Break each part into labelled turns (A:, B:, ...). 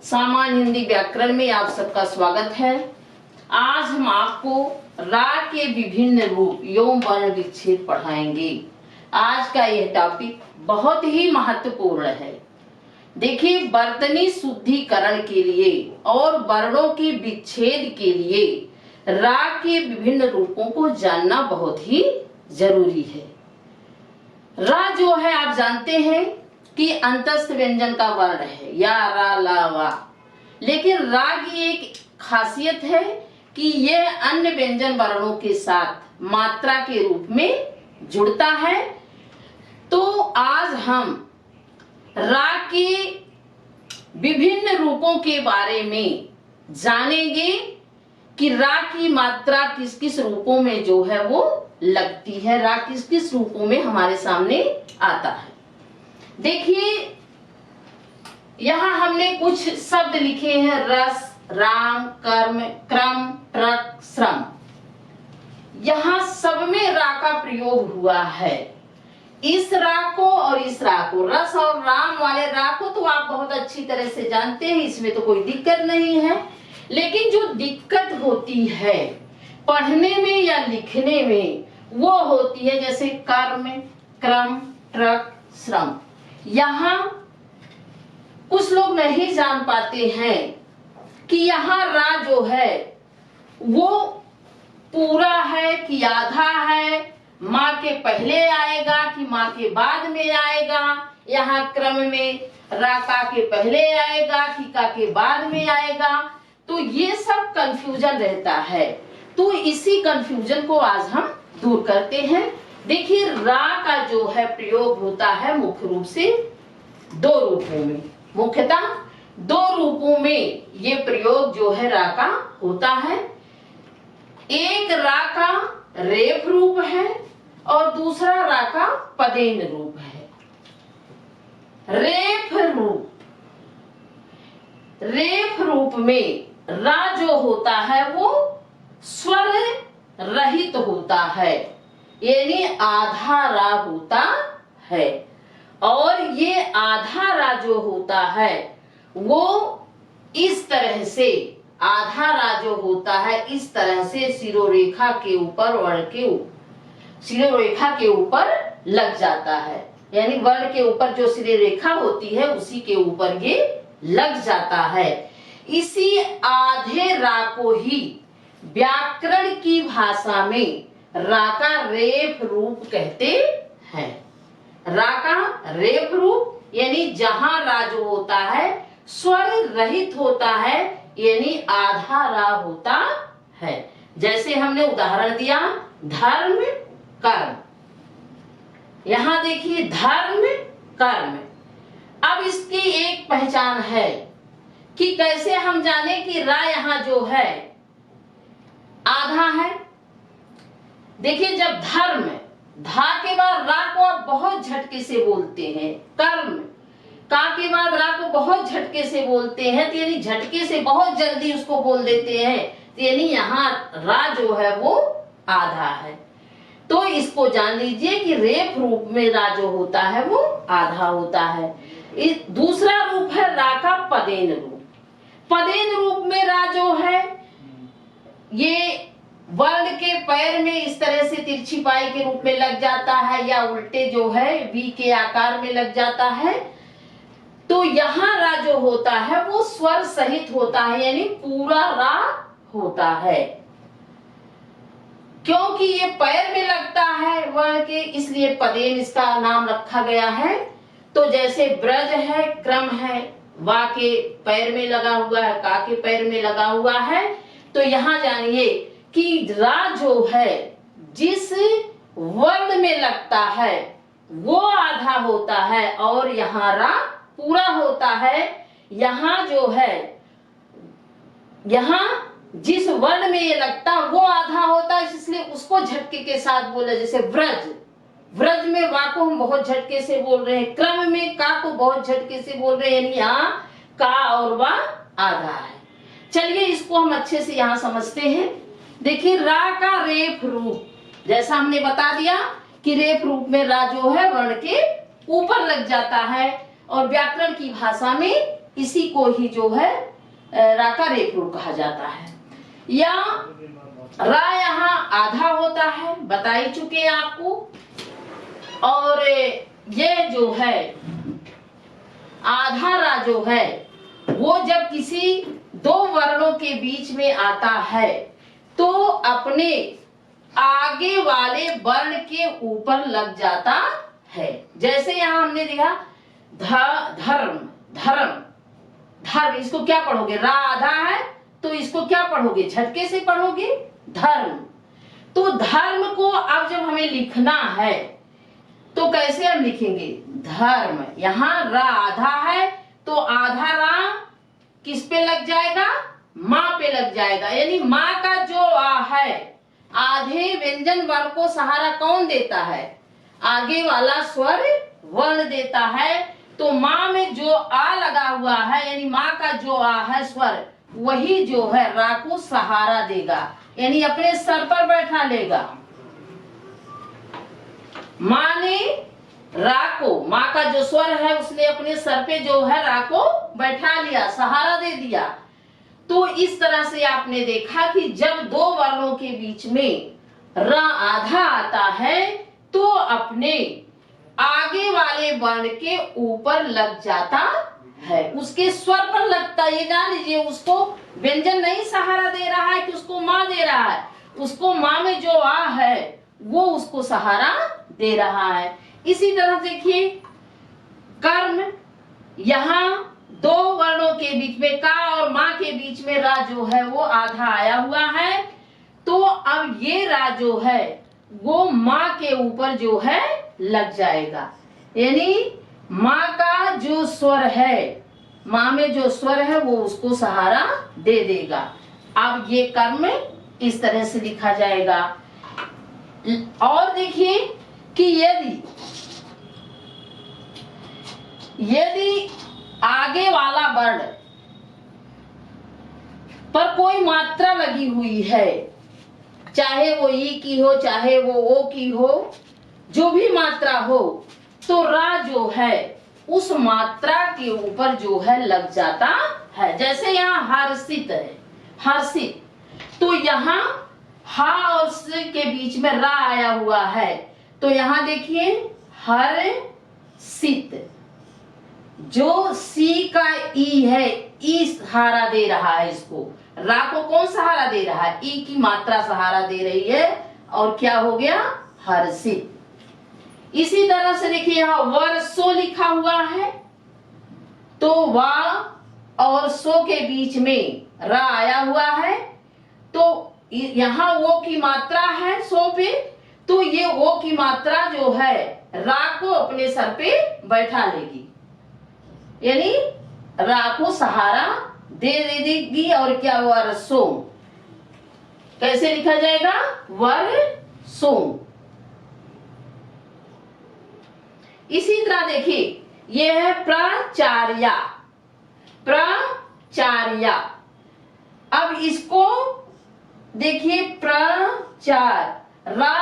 A: सामान्य हिंदी व्याकरण में आप सबका स्वागत है। आज हम आपको रा के विभिन्न रूप एवं वर्ण विच्छेद पढ़ाएंगे। आज का यह टॉपिक बहुत ही महत्वपूर्ण है। देखिए, वर्तनी शुद्धिकरण के लिए और वर्णों के विच्छेद के लिए रा के विभिन्न रूपों को जानना बहुत ही जरूरी है। रा जो है आप जानते हैं कि अंतस्थ व्यंजन का वर्ण है, या रा ला वा। लेकिन रा की एक खासियत है कि यह अन्य व्यंजन वर्णों के साथ मात्रा के रूप में जुड़ता है। तो आज हम रा के विभिन्न रूपों के बारे में जानेंगे कि रा की मात्रा किस किस रूपों में जो है वो लगती है, रा किस किस रूपों में हमारे सामने आता है। देखिए, यहां हमने कुछ शब्द लिखे हैं, रस, राम, कर्म, क्रम, ट्रक, श्रम। यहां सब में रा का प्रयोग हुआ है। इस रा को और इस रा को, रस और राम वाले रा को तो आप बहुत अच्छी तरह से जानते हैं, इसमें तो कोई दिक्कत नहीं है। लेकिन जो दिक्कत होती है पढ़ने में या लिखने में वो होती है जैसे कर्म, क्रम, ट्रक, श्रम। यहाँ कुछ लोग नहीं जान पाते हैं कि यहाँ रा जो है वो पूरा है कि आधा है, माँ के पहले आएगा कि माँ के बाद में आएगा, यहाँ क्रम में रा का के पहले आएगा कि का के बाद में आएगा। तो ये सब कंफ्यूजन रहता है। तो इसी कंफ्यूजन को आज हम दूर करते हैं। देखिए, रा का जो है प्रयोग होता है मुख्य रूप से दो रूपों में, मुख्यतः दो रूपों में ये प्रयोग जो है रा का होता है। एक रा का रेफ रूप है और दूसरा रा का पदेन रूप है। रेफ रूप में रा जो होता है वो स्वर रहित होता है, यानी आधा रा होता है। और ये आधा रा जो होता है वो इस तरह से, आधा रा जो होता है इस तरह से शिरोरेखा के ऊपर, वर्ण के शिरोरेखा के ऊपर लग जाता है। यानी वर्ण के ऊपर जो शिरोरेखा होती है उसी के ऊपर ये लग जाता है। इसी आधे रा को ही व्याकरण की भाषा में रा का रेफ रूप कहते हैं। रा का रेफ रूप यानी जहां रा जो होता है स्वर रहित होता है, यानी आधा रा होता है। जैसे हमने उदाहरण दिया धर्म, कर्म। यहां देखिए धर्म, कर्म। अब इसकी एक पहचान है कि कैसे हम जाने कि रा यहां जो है आधा है। देखिए, जब धर्म, धा के बाद रा को आप बहुत झटके से बोलते हैं, कर्म, का के बाद रा को बहुत झटके से बोलते हैं, तो यानी झटके से बहुत जल्दी उसको बोल देते हैं, तो यानी यहाँ रा जो है वो आधा है। तो इसको जान लीजिए कि रेफ रूप में रा जो होता है वो आधा होता है। दूसरा रूप है रा का पदेन रूप। पदेन रूप में रा जो है ये वर्ण के पैर में इस तरह से तिरछी पाई के रूप में लग जाता है, या उल्टे जो है वी के आकार में लग जाता है। तो यहाँ रा जो होता है वो स्वर सहित होता है, यानी पूरा रा होता है। क्योंकि ये पैर में लगता है वर्ण के, इसलिए पदेन इसका नाम रखा गया है। तो जैसे ब्रज है, क्रम है, वा के पैर में लगा हुआ है, का के पैर में लगा हुआ है। तो यहाँ जानिए कि रा जो है जिस वर्ण में लगता है वो आधा होता है और यहाँ रा पूरा होता है। यहाँ जो है, यहाँ जिस वर्ण में ये लगता है वो आधा होता है, इसलिए उसको झटके के साथ बोला। जैसे व्रज, व्रज में वा को हम बहुत झटके से बोल रहे हैं, क्रम में का को बहुत झटके से बोल रहे हैं, यानी यहाँ का और वा आधा है। चलिए इसको हम अच्छे से यहाँ समझते हैं। देखिए, रा का रेफ रूप, जैसा हमने बता दिया कि रेफ रूप में रा जो है वर्ण के ऊपर लग जाता है और व्याकरण की भाषा में इसी को ही जो है रा का रेफ रूप कहा जाता है। या रा यहाँ आधा होता है, बता ही चुके हैं आपको। और ये जो है आधा रा जो है वो जब किसी दो वर्णों के बीच में आता है तो अपने आगे वाले वर्ण के ऊपर लग जाता है। जैसे यहां हमने देखा धर्म, धर्म, धर्म, इसको क्या पढ़ोगे, रा आधा है तो इसको क्या पढ़ोगे, झटके से पढ़ोगे धर्म। तो धर्म को अब जब हमें लिखना है तो कैसे हम लिखेंगे, धर्म। यहां रा आधा है तो आधा रा किस पे लग जाएगा, मां पे लग जाएगा। यानी मां का जो आ है, आधे व्यंजन वर्ण को सहारा कौन देता है, आगे वाला स्वर वर्ण देता है। तो मां में जो आ लगा हुआ है, यानी मां का जो आ है स्वर, वही जो है रा को सहारा देगा, यानी अपने सर पर बैठा लेगा। मां ने रा को, मां का जो स्वर है उसने अपने सर पे जो है रा को बैठा लिया, सहारा दे दिया। तो इस तरह से आपने देखा कि जब दो वर्णों के बीच में रा आधा आता है तो अपने आगे वाले वर्ण के ऊपर लग जाता है, उसके स्वर पर लगता है। ये जान लीजिए, उसको व्यंजन नहीं सहारा दे रहा है कि उसको मां दे रहा है, उसको मां में जो आ है वो उसको सहारा दे रहा है। इसी तरह देखिए कर्म, यहाँ दो वर्णों के बीच में का और मां के बीच में रा जो है वो आधा आया हुआ है। तो अब ये रा जो है वो मां के ऊपर जो है लग जाएगा, यानी मां का जो स्वर है, मां में जो स्वर है वो उसको सहारा दे देगा। अब ये कर्म इस तरह से लिखा जाएगा। और देखिए कि यदि आगे वाला वर्ण पर कोई मात्रा लगी हुई है, चाहे वो ई की हो चाहे वो ओ की हो, जो भी मात्रा हो, तो रा जो है उस मात्रा के ऊपर जो है लग जाता है। जैसे यहाँ हर्षित है, हर्षित, तो यहाँ हा और स के बीच में रा आया हुआ है, तो यहाँ देखिए हर्षित, जो सी का ई है, ई सहारा दे रहा है इसको, रा को कौन सहारा दे रहा है, ई की मात्रा सहारा दे रही है, और क्या हो गया, हर्षित। इसी तरह से देखिए यहाँ वर्षो लिखा हुआ है, तो वा और सो के बीच में रा आया हुआ है, तो यहाँ वो की मात्रा है सो पे, तो ये वो की मात्रा जो है रा को अपने सर पे बैठा लेगी, यानी रा को सहारा दे देगी। और क्या, वर्षो कैसे लिखा जाएगा, वर्षो। इसी तरह देखिए ये है प्राचार्या, प्राचार्या। अब इसको देखिए प्रचार, रा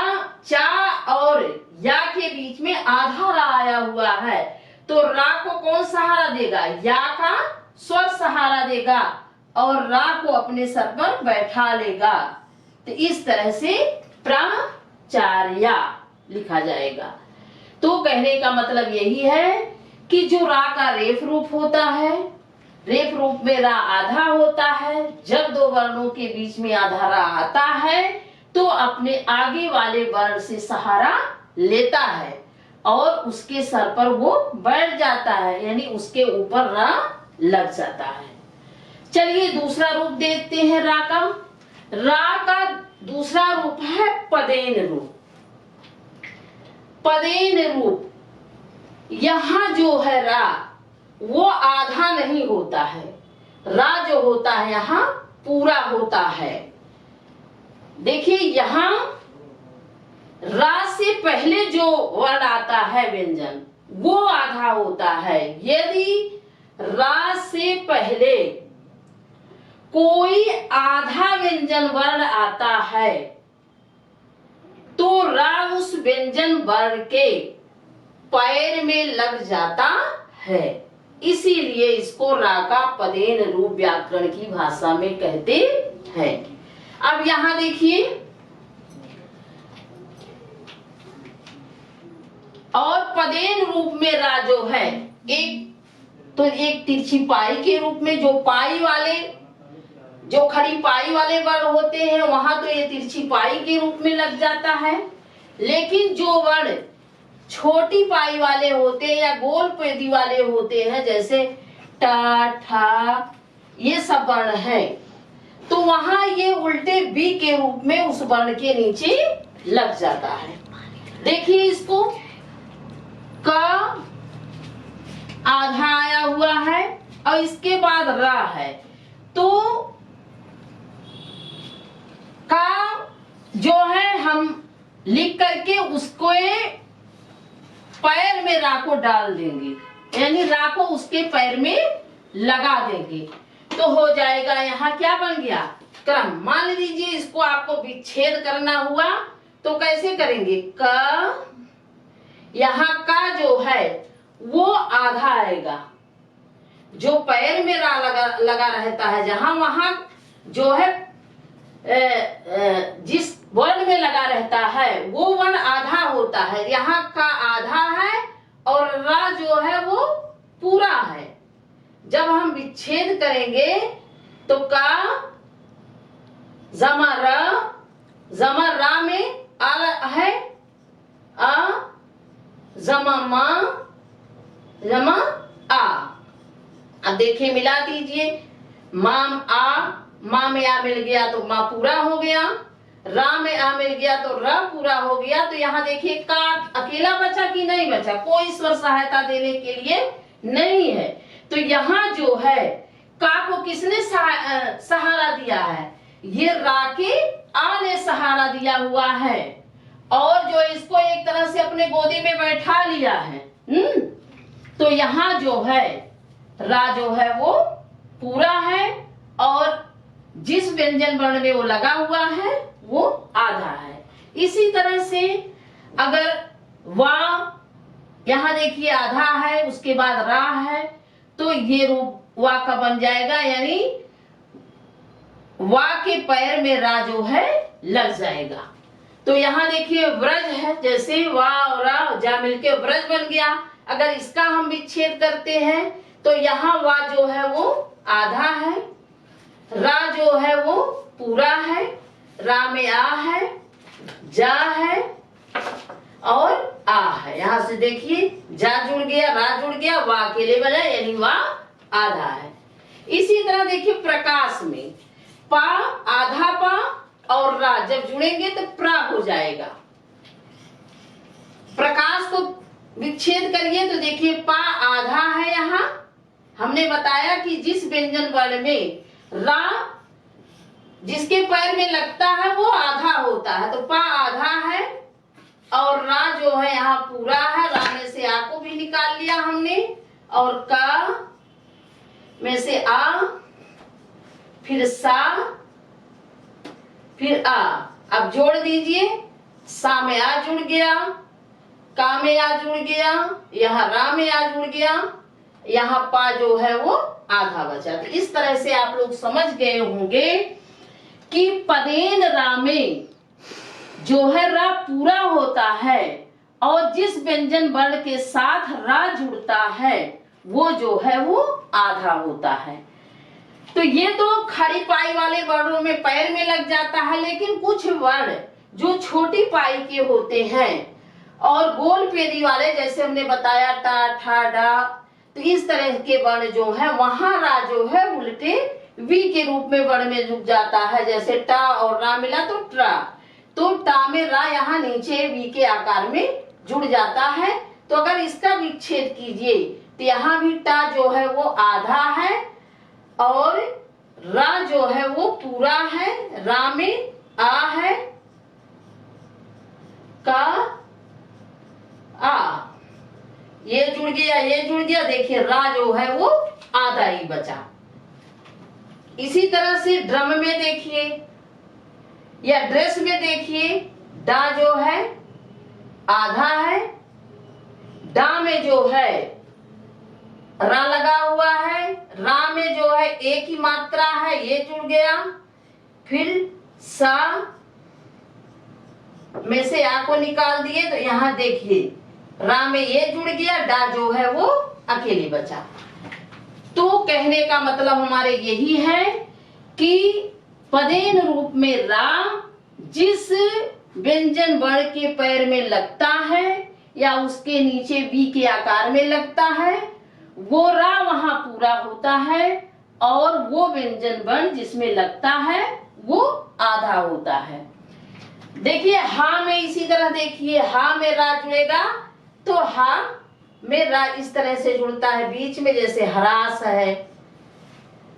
A: चा और या के बीच में आधा रा आया हुआ है, तो रा को कौन सहारा देगा, या का स्वर सहारा देगा और रा को अपने सर पर बैठा लेगा। तो इस तरह से प्राचार्या लिखा जाएगा। तो कहने का मतलब यही है कि जो रा का रेफ रूप होता है, रेफ रूप में रा आधा होता है, जब दो वर्णों के बीच में आधा रा आता है तो अपने आगे वाले वर्ण से सहारा लेता है और उसके सर पर वो बैठ जाता है, यानी उसके ऊपर रा लग जाता है। चलिए दूसरा रूप देखते हैं रा का। रा का दूसरा रूप है पदेन रूप। पदेन रूप, यहां जो है रा वो आधा नहीं होता है, रा जो होता है यहाँ पूरा होता है। देखिए यहाँ रा से पहले जो वर्ण आता है व्यंजन वो आधा होता है। यदि रा से पहले कोई आधा व्यंजन वर्ण आता है तो रा उस व्यंजन वर्ण के पैर में लग जाता है। इसीलिए इसको रा का पदेन रूप व्याकरण की भाषा में कहते हैं। अब यहां देखिए, और पदेन रूप में रा जो है एक तिरछी पाई के रूप में, जो पाई वाले, जो खड़ी पाई वाले वर्ण होते हैं वहां तो ये तिरछी पाई के रूप में लग जाता है। लेकिन जो वर्ण छोटी पाई वाले होते हैं या गोल पेदी वाले होते हैं, जैसे टा, ठा, ये सब वर्ण है, तो वहां ये उल्टे बी के रूप में उस वर्ण के नीचे लग जाता है। देखिए इसको, का आधा आया हुआ है और इसके बाद रा है, तो का जो है हम लिख करके उसको पैर में रा को डाल देंगे, यानी रा को उसके पैर में लगा देंगे, तो हो जाएगा यहाँ क्या बन गया, क्रम। मान लीजिए इसको आपको विच्छेद करना हुआ तो कैसे करेंगे, क, यहाँ का जो है वो आधा आएगा, जो पैर में रा लगा रहता है जहां, वहां जो है जिस वर्ण में लगा रहता है वो वर्ण आधा होता है, यहाँ का आधा है और रा जो है वो पूरा है। जब हम विच्छेद करेंगे तो का जमा रा में आ है, आ जमा मा जमा आ। अब देखिए मिला दीजिए, माम आ, माँ में आ मिल गया तो माँ पूरा हो गया, रा में आ मिल गया तो रा पूरा हो गया। तो यहाँ देखिए का अकेला बचा कि नहीं बचा, कोई स्वर सहायता देने के लिए नहीं है। तो यहाँ जो है का को किसने सहारा दिया है, ये रा के आ ने सहारा दिया हुआ है, और जो इसको एक तरह से अपने गोदी में बैठा लिया है। तो यहाँ जो है रा जो है वो पूरा है और जिस व्यंजन वर्ण में वो लगा हुआ है वो आधा है। इसी तरह से अगर वा, यहाँ देखिए आधा है, उसके बाद रा है, तो ये रूप वा का बन जाएगा, यानी वा के पैर में रा जो है लग जाएगा। तो यहाँ देखिए व्रज है, जैसे वा और रा जा मिलके व्रज बन गया। अगर इसका हम विच्छेद करते हैं तो यहाँ वा जो है वो आधा है, रा जो है वो पूरा है, रा में आ है, जा है और आ है। यहां से देखिए जा जुड़ गया, रा जुड़ गया, वा अकेले बजा, यानी वा आधा है। इसी तरह देखिए प्रकाश में पा आधा पा और रा जब जुड़ेंगे तो प्रा हो जाएगा। प्रकाश को विच्छेद करिए तो देखिए पा आधा है, यहाँ हमने बताया कि जिस व्यंजन वर्ण में रा जिसके पैर में लगता है वो आधा होता है, तो पा आधा है और रा जो है यहाँ पूरा है, रा में से आ को भी निकाल लिया हमने, और का में से आ, फिर सा, फिर आ। अब जोड़ दीजिए, सा में आ जुड़ गया, का में आ जुड़ गया, यहाँ रा में आ जुड़ गया, यहाँ पा जो है वो आधा बचा। तो इस तरह से आप लोग समझ गए होंगे कि पदेन रा में जो है रा पूरा होता है और जिस व्यंजन वर्ण के साथ रा जुड़ता है वो जो है वो आधा होता है। तो ये तो खड़ी पाई वाले वर्णों में पैर में लग जाता है, लेकिन कुछ वर्ण जो छोटी पाई के होते हैं और गोल पेदी वाले, जैसे हमने बताया टा, ठा, डा, तो इस तरह के वर्ण जो है वहां रा जो है उल्टे वी के रूप में वर्ण में झुक जाता है। जैसे टा और रा मिला तो ट्रा, तो टा में रा यहाँ नीचे वी के आकार में जुड़ जाता है। तो अगर इसका विच्छेद कीजिए तो यहाँ भी टा जो है वो आधा है और रा जो है वो पूरा है, रा में आ है, का आ, ये जुड़ गया, ये जुड़ गया, देखिए रा जो है वो आधा ही बचा। इसी तरह से ड्रम में देखिए या ड्रेस में देखिए, डा जो है आधा है, डा में जो है रा लगा हुआ है, रा में जो है एक ही मात्रा है, ये जुड़ गया। फिर सा में से आ को निकाल दिए तो यहाँ देखिए रा में ये जुड़ गया, डा जो है वो अकेले बचा। तो कहने का मतलब हमारे यही है कि पदेन रूप में रा जिस व्यंजन वर्ण के पैर में लगता है या उसके नीचे वी के आकार में लगता है, वो रा वहां पूरा होता है, और वो व्यंजन वर्ण जिसमें लगता है वो आधा होता है। देखिए हा में इसी तरह, देखिए हा में रा जुड़ेगा तो हा में रा इस तरह से जुड़ता है बीच में, जैसे हरास है।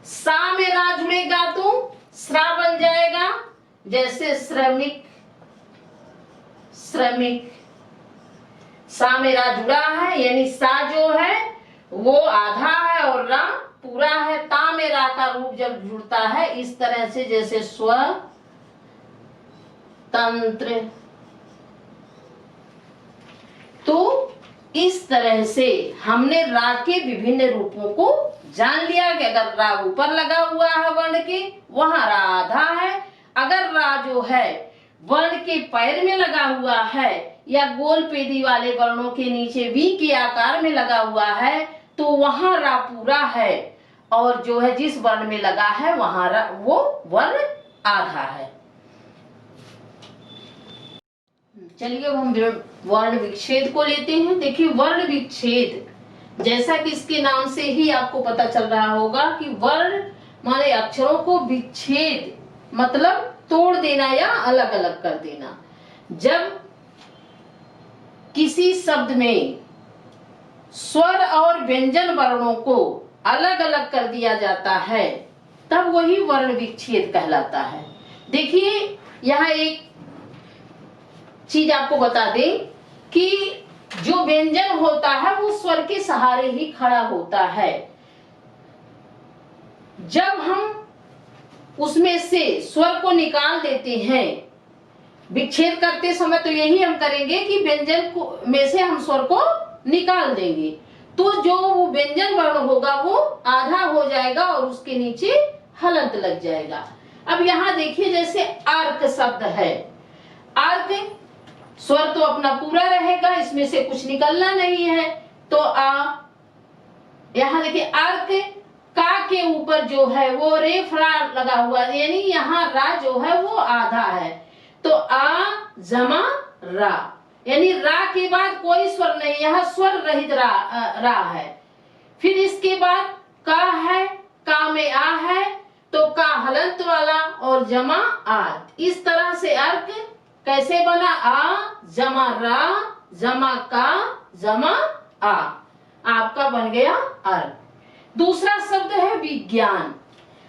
A: सा में रा जुड़ेगा तो श्रा बन जाएगा, जैसे श्रमिक, श्रमिक। सा में रा जुड़ा है, यानी सा जो है वो आधा है और रा पूरा है। ता में रा का रूप जब जुड़ता है इस तरह से, जैसे स्व तंत्र। तो इस तरह से हमने रा के विभिन्न रूपों को जान लिया कि अगर रा ऊपर लगा हुआ है वर्ण के, वहां रा आधा है। अगर रा जो है वर्ण के पैर में लगा हुआ है या गोल पेदी वाले वर्णों के नीचे वी के आकार में लगा हुआ है तो वहां रा पूरा है, और जो है जिस वर्ण में लगा है वहां रा वो वर्ण आधा है। चलिए अब हम वर्ण विच्छेद को लेते हैं। देखिए वर्ण विच्छेद, जैसा कि इसके नाम से ही आपको पता चल रहा होगा कि वर्ण माने अक्षरों को विच्छेद मतलब तोड़ देना या अलग अलग कर देना। जब किसी शब्द में स्वर और व्यंजन वर्णों को अलग अलग कर दिया जाता है तब वही वर्ण विच्छेद कहलाता है। देखिए यहाँ एक चीज आपको बता दें कि जो व्यंजन होता है वो स्वर के सहारे ही खड़ा होता है। जब हम उसमें से स्वर को निकाल देते हैं विच्छेद करते समय, तो यही हम करेंगे कि व्यंजन को में से हम स्वर को निकाल देंगे, तो जो वो व्यंजन वर्ण होगा वो आधा हो जाएगा और उसके नीचे हलंत लग जाएगा। अब यहाँ देखिए जैसे अर्क शब्द है, अर्क स्वर तो अपना पूरा रहेगा, इसमें से कुछ निकलना नहीं है, तो आ। यहाँ देखिए अर्क का के ऊपर जो है वो रेफ रा लगा हुआ है, यानी यहाँ रा जो है वो आधा है, तो आ जमा रा, यानी रा के बाद कोई स्वर नहीं, यहाँ स्वर रहित रा है। फिर इसके बाद का है, का में आ है तो का हलंत वाला और जमा आ। इस तरह से अर्क कैसे बना, आ जमा रा जमा का जमा आ, आपका बन गया अर्क। दूसरा शब्द है विज्ञान।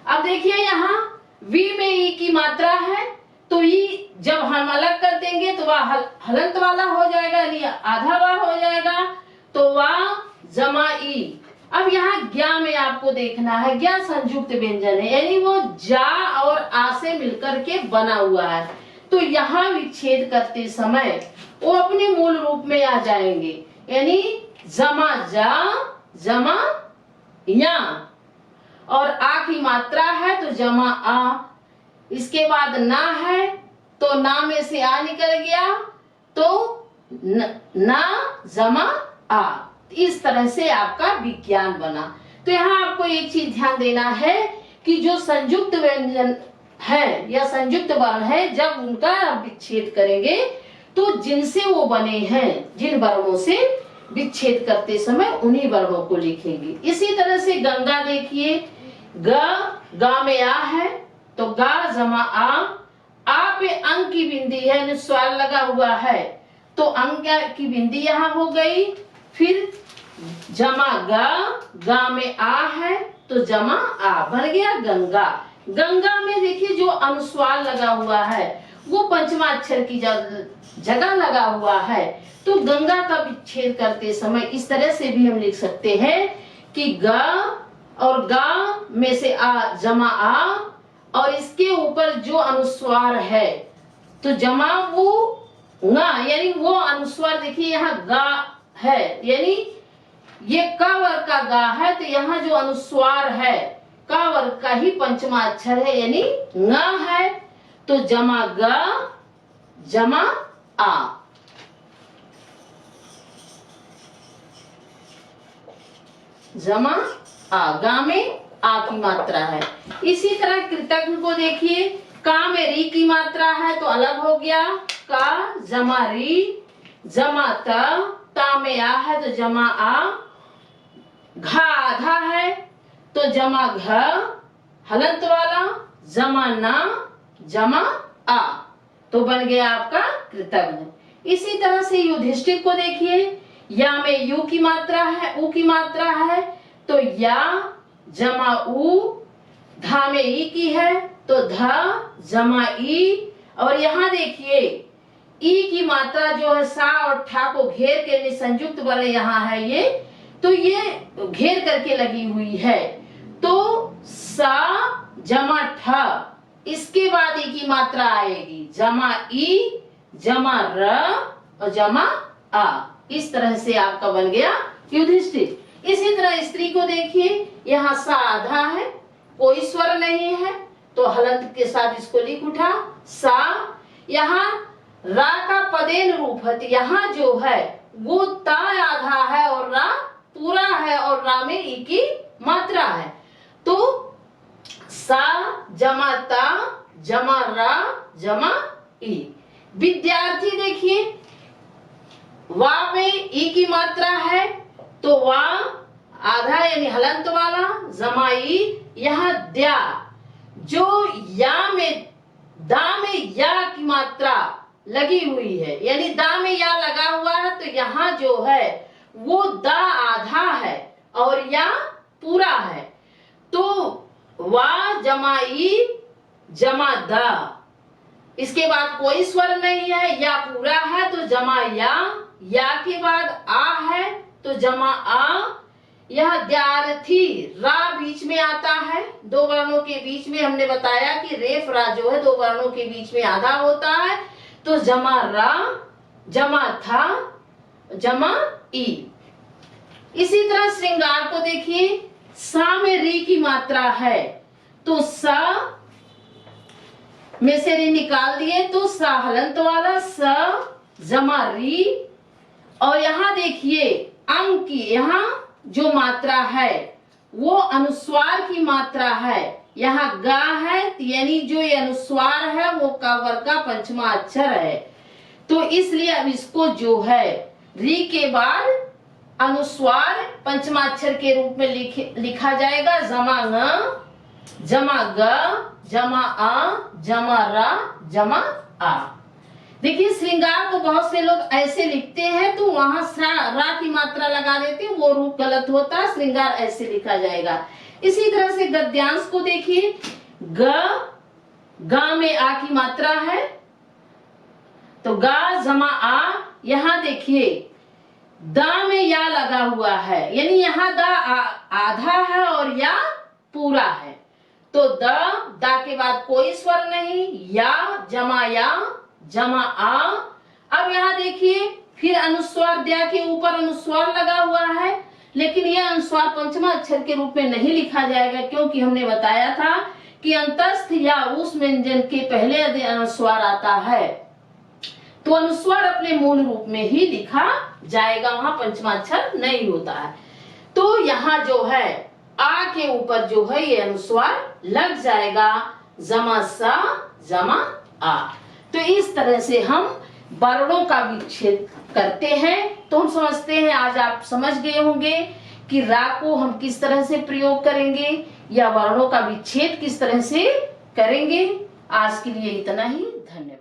A: अब देखिए यहाँ वी में ई की मात्रा है, तो ई जब हम अलग कर देंगे तो वह हलंत वाला हो जाएगा, यानी आधा वा हो जाएगा, तो वा जमा ई। अब यहाँ ज्ञा में आपको देखना है, ज्ञा संयुक्त व्यंजन है, यानी वो जा और आ से मिलकर के बना हुआ है, तो यहाँ विच्छेद करते समय वो अपने मूल रूप में आ जाएंगे, यानी जमा जा जमा या, और आ की मात्रा है तो जमा आ। इसके बाद ना है तो ना में से आ निकल गया तो ना जमा आ। इस तरह से आपका विज्ञान बना। तो यहाँ आपको एक चीज ध्यान देना है कि जो संयुक्त व्यंजन है या संयुक्त वर्ण है, जब उनका विच्छेद करेंगे तो जिनसे वो बने हैं, जिन वर्णों से विच्छेद करते समय उन्हीं वर्णों को लिखेंगे। इसी तरह से गंगा देखिए, गा में आ है तो गा जमा आ पे अंक की बिंदी है, स्वर लगा हुआ है तो अंक की बिंदी यहाँ हो गई। फिर जमा गा में आ है तो जमा आ, बन गया गंगा। गंगा में देखिए जो अनुस्वार लगा हुआ है वो पंचमा अक्षर की जगह लगा हुआ है, तो गंगा का विच्छेद करते समय इस तरह से भी हम लिख सकते हैं कि ग और गा में से आ जमा आ, और इसके ऊपर जो अनुस्वार है तो जमा वो गा, यानी वो अनुस्वार देखिए यहाँ गा है, यानी ये क वर्ग का गा है, तो यहाँ जो अनुस्वार है क वर्ग का ही पंचमा अक्षर है, यानी ङ है। तो जमा ग जमा आ, जमा आ, गा में आ की मात्रा है। इसी तरह कृतज्ञ को देखिए, का में री की मात्रा है तो अलग हो गया, का जमा री जमा ता में आ है तो जमा आ, घा आधा है तो जमा घ, हलंत वाला जमा ना जमा आ, तो बन गया आपका कृतज्ञ। इसी तरह से युधिष्ठिर को देखिए, या में यू की मात्रा है, ऊ की मात्रा है तो या जमा ऊ, धा में ई की है तो धा जमा ई, और यहाँ देखिए ई की मात्रा जो है सा और ठा को घेर के संयुक्त वाले यहाँ है ये, तो ये घेर करके लगी हुई है, तो सा जमा ठा, इसके बाद ई की मात्रा आएगी, जमा ई जमा र और जमा आ। इस तरह से आपका बन गया युधिष्ठिर। इसी तरह स्त्री को देखिए, यहाँ सा आधा है, कोई स्वर नहीं है तो हलंत के साथ इसको लिख उठा सा। यहाँ रा का पदेन रूप है, तो यहाँ जो है वो ता आधा है और रा पूरा है, और रा में ई की मात्रा है, तो सा जमा ता जमा रा जमा ई। विद्यार्थी देखिए, वा में ई की मात्रा है तो वा आधा यानी हलंत वाला जमा ई, यहाँ द्या, जो या में दा में या की मात्रा लगी हुई है, यानी दा में या लगा हुआ है, तो यहाँ जो है वो दा आधा है और या पूरा है, तो वा जमा ई जमा दा, इसके बाद कोई स्वर नहीं है, या पूरा है तो जमा या के बाद आ है तो जमा आ। यह द्यार्थी रा बीच में आता है, दो वर्णों के बीच में, हमने बताया कि रेफ रा जो है दो वर्णों के बीच में आधा होता है, तो जमा रा जमा था जमा ई। इसी तरह श्रृंगार को देखिए, सा में री की मात्रा है तो सा में से री निकाल दिए तो सा हलंत वाला स जमा री, और यहाँ देखिए अंग की यहाँ जो मात्रा है वो अनुस्वार की मात्रा है, यहाँ गा है, यानी जो ये अनुस्वार है वो का वर्ग का पंचमा अक्षर है, तो इसलिए अब इसको जो है री के बाद अनुस्वार पंचमाक्षर के रूप में लिखा जाएगा, जमा न जमा ग जमा आ जमा रा जमा आ। देखिए श्रृंगार को बहुत से लोग ऐसे लिखते हैं तो वहां रा की मात्रा लगा देते हैं, वो रूप गलत होता है, श्रृंगार ऐसे लिखा जाएगा। इसी तरह से गद्यांश को देखिए, गा में आ की मात्रा है तो गा जमा आ, यहाँ देखिए दा में या लगा हुआ है, यानी यहाँ दा आधा है और या पूरा है, तो दा के बाद कोई स्वर नहीं, या जमा आ। अब यहाँ देखिए फिर अनुस्वार द्या के ऊपर अनुस्वार लगा हुआ है, लेकिन यह अनुस्वार पंचमा अक्षर के रूप में नहीं लिखा जाएगा, क्योंकि हमने बताया था कि अंतस्थ या उस व्यंजन के पहले यदि अनुस्वार आता है तो अनुस्वार अपने मूल रूप में ही लिखा जाएगा, वहां पंचमाक्षर नहीं होता है। तो यहाँ जो है आ के ऊपर जो है ये अनुस्वार लग जाएगा, जमा सा जमा आ। तो इस तरह से हम वर्णों का विच्छेद करते हैं। तो हम समझते हैं, आज आप समझ गए होंगे कि रा को हम किस तरह से प्रयोग करेंगे या वर्णों का विच्छेद किस तरह से करेंगे। आज के लिए इतना ही, धन्यवाद।